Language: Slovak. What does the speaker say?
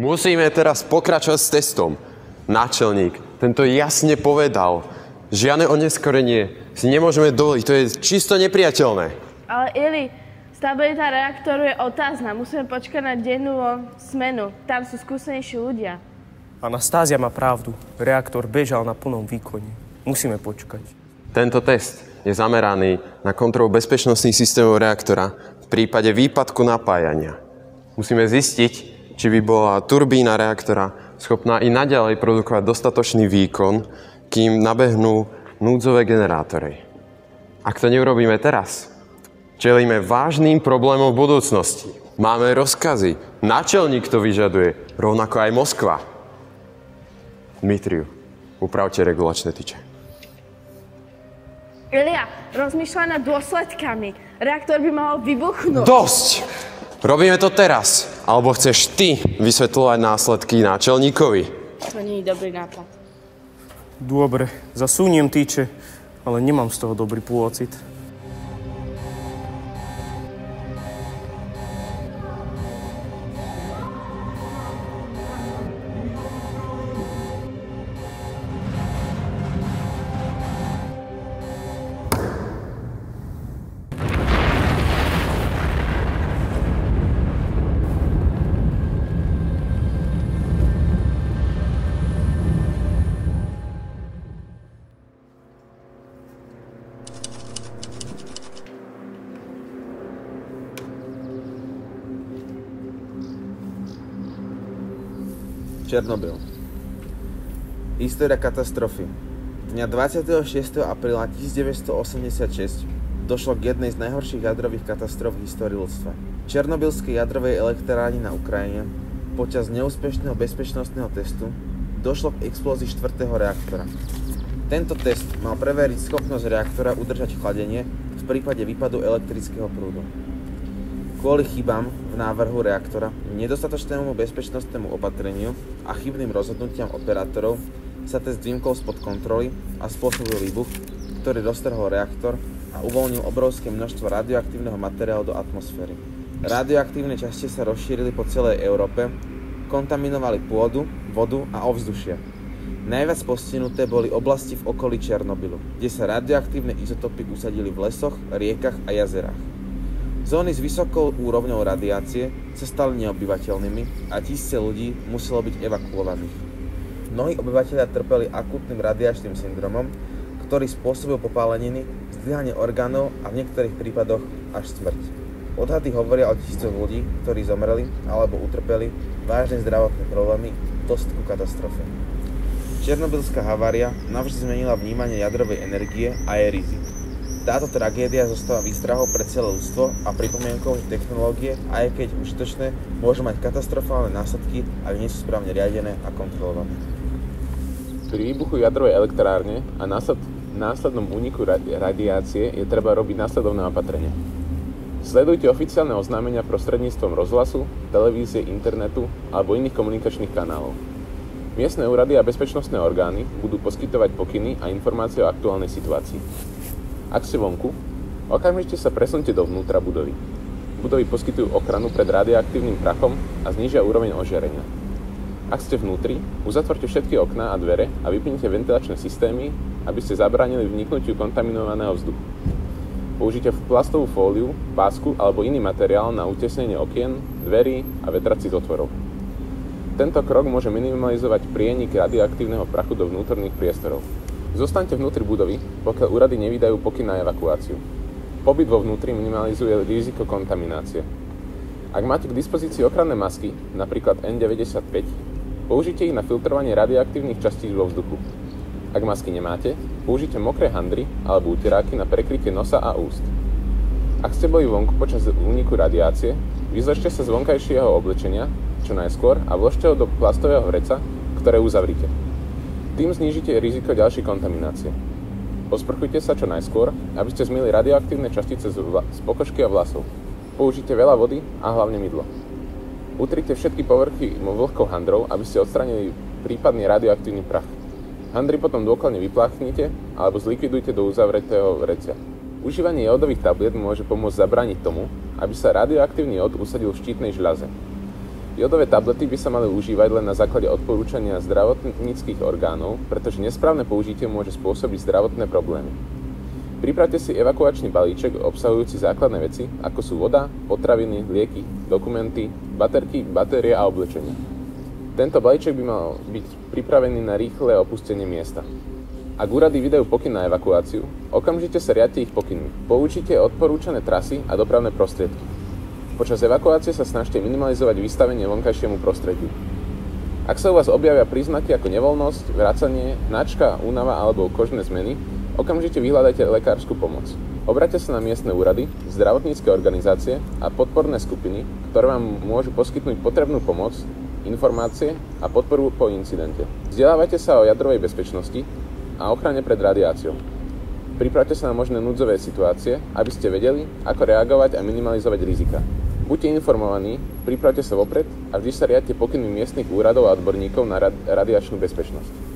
Musíme teraz pokračovať s testom. Náčelník, tento jasne povedal, žiadne oneskorenie si nemôžeme dovoliť, to je čisto nepriateľné. Ale Ili, stabilita reaktoru je otázna. Musíme počkať na dennú smenu. Tam sú skúsenejší ľudia. Anastázia má pravdu. Reaktor bežal na plnom výkone. Musíme počkať. Tento test je zameraný na kontrolu bezpečnostných systémov reaktora v prípade výpadku napájania. Musíme zistiť, či by bola turbína reaktora schopná i naďalej produkovať dostatočný výkon, kým nabehnú núdzové generátory. Ak to neurobíme teraz, čelíme vážnym problémom v budúcnosti. Máme rozkazy, náčelník to vyžaduje, rovnako aj Moskva. Dmitriu, upravte regulačné tyče. Ilia, rozmýšľaj nad dôsledkami. Reaktor by mohol vybuchnúť. Dosť! Robíme to teraz. Alebo chceš ty vysvetľovať následky náčelníkovi? To nie je dobrý nápad. Dobre, zasuniem tyče, ale nemám z toho dobrý pôcit. Černobyl. História katastrofy. Dňa 26. apríla 1986 došlo k jednej z najhorších jadrových katastrof v histórii ľudstva. V Černobylskej jadrovej elektrárni na Ukrajine počas neúspešného bezpečnostného testu došlo k explózii 4. reaktora. Tento test mal preveriť schopnosť reaktora udržať chladenie v prípade výpadu elektrického prúdu. Kvôli chybám v návrhu reaktora, nedostatočnému bezpečnostnému opatreniu a chybným rozhodnutiam operátorov sa test vymkol spod kontroly a spôsobil výbuch, ktorý roztrhol reaktor a uvoľnil obrovské množstvo radioaktívneho materiálu do atmosféry. Radioaktívne časti sa rozšírili po celej Európe, kontaminovali pôdu, vodu a ovzdušie. Najviac postihnuté boli oblasti v okolí Černobylu, kde sa radioaktívne izotopy usadili v lesoch, riekach a jazerách. Zóny s vysokou úrovňou radiácie sa stali neobyvateľnými a tisíce ľudí muselo byť evakuovaných. Mnohí obyvateľia trpeli akútnym radiačným syndromom, ktorý spôsobil popáleniny, zdĺhanie orgánov a v niektorých prípadoch až smrť. Odhady hovoria o tisícoch ľudí, ktorí zomreli alebo utrpeli vážne zdravotné problémy v dôsledku katastrofy. Černobylská havária navždy zmenila vnímanie jadrovej energie a jej rizik. Táto tragédia zostáva výstrahou pre celé ľudstvo a pripomienkou, že technológie, aj keď užitočné, môžu mať katastrofálne následky, ak nie sú správne riadené a kontrolované. Pri výbuchu jadrovej elektrárne a následnom úniku radiácie je treba robiť následovné opatrenia. Sledujte oficiálne oznámenia prostredníctvom rozhlasu, televízie, internetu alebo iných komunikačných kanálov. Miestne úrady a bezpečnostné orgány budú poskytovať pokyny a informácie o aktuálnej situácii. Ak ste vonku, okamžite sa presunte dovnútra budovy. Budovy poskytujú ochranu pred radioaktívnym prachom a znížia úroveň ožiarenia. Ak ste vnútri, uzatvorte všetky okná a dvere a vypnite ventilačné systémy, aby ste zabránili vniknutiu kontaminovaného vzduchu. Použite plastovú fóliu, pásku alebo iný materiál na utesnenie okien, dverí a vetracích otvorov. Tento krok môže minimalizovať prienik radioaktívneho prachu do vnútorných priestorov. Zostaňte vnútri budovy, pokiaľ úrady nevydajú pokyn na evakuáciu. Pobyt vo vnútri minimalizuje riziko kontaminácie. Ak máte k dispozícii ochranné masky, napríklad N95, použite ich na filtrovanie radioaktívnych častíc vo vzduchu. Ak masky nemáte, použite mokré handry alebo uteráky na prekrytie nosa a úst. Ak ste boli vonku počas úniku radiácie, vyzležte sa z vonkajšieho oblečenia čo najskôr a vložte ho do plastového vreca, ktoré uzavrite. Tým znížite riziko ďalšej kontaminácie. Osprchujte sa čo najskôr, aby ste zmyli radioaktívne častice z pokožky a vlasov. Použite veľa vody a hlavne mydlo. Utrite všetky povrchy vlhkou handrou, aby ste odstránili prípadný radioaktívny prach. Handry potom dôkladne vypláchnite alebo zlikvidujte do uzavretého vrecia. Užívanie jódových tabliet môže pomôcť zabrániť tomu, aby sa radioaktívny jód usadil v štítnej žľaze. Jodové tablety by sa mali užívať len na základe odporúčania zdravotníckych orgánov, pretože nesprávne použitie môže spôsobiť zdravotné problémy. Pripravte si evakuačný balíček obsahujúci základné veci, ako sú voda, potraviny, lieky, dokumenty, baterky, batérie a oblečenie. Tento balíček by mal byť pripravený na rýchle opustenie miesta. Ak úrady vydajú pokyn na evakuáciu, okamžite sa riadte ich pokynmi. Poučite odporúčané trasy a dopravné prostriedky. Počas evakuácie sa snažte minimalizovať vystavenie vonkajšiemu prostrediu. Ak sa u vás objavia príznaky ako nevoľnosť, vracanie, hnačka, únava alebo kožné zmeny, okamžite vyhľadajte lekárskú pomoc. Obráťte sa na miestne úrady, zdravotnícke organizácie a podporné skupiny, ktoré vám môžu poskytnúť potrebnú pomoc, informácie a podporu po incidente. Vzdelávajte sa o jadrovej bezpečnosti a ochrane pred radiáciou. Pripravte sa na možné núdzové situácie, aby ste vedeli, ako reagovať a minimalizovať rizika. Buďte informovaní, pripravte sa vopred a vždy sa riadte pokynmi miestnych úradov a odborníkov na radiačnú bezpečnosť.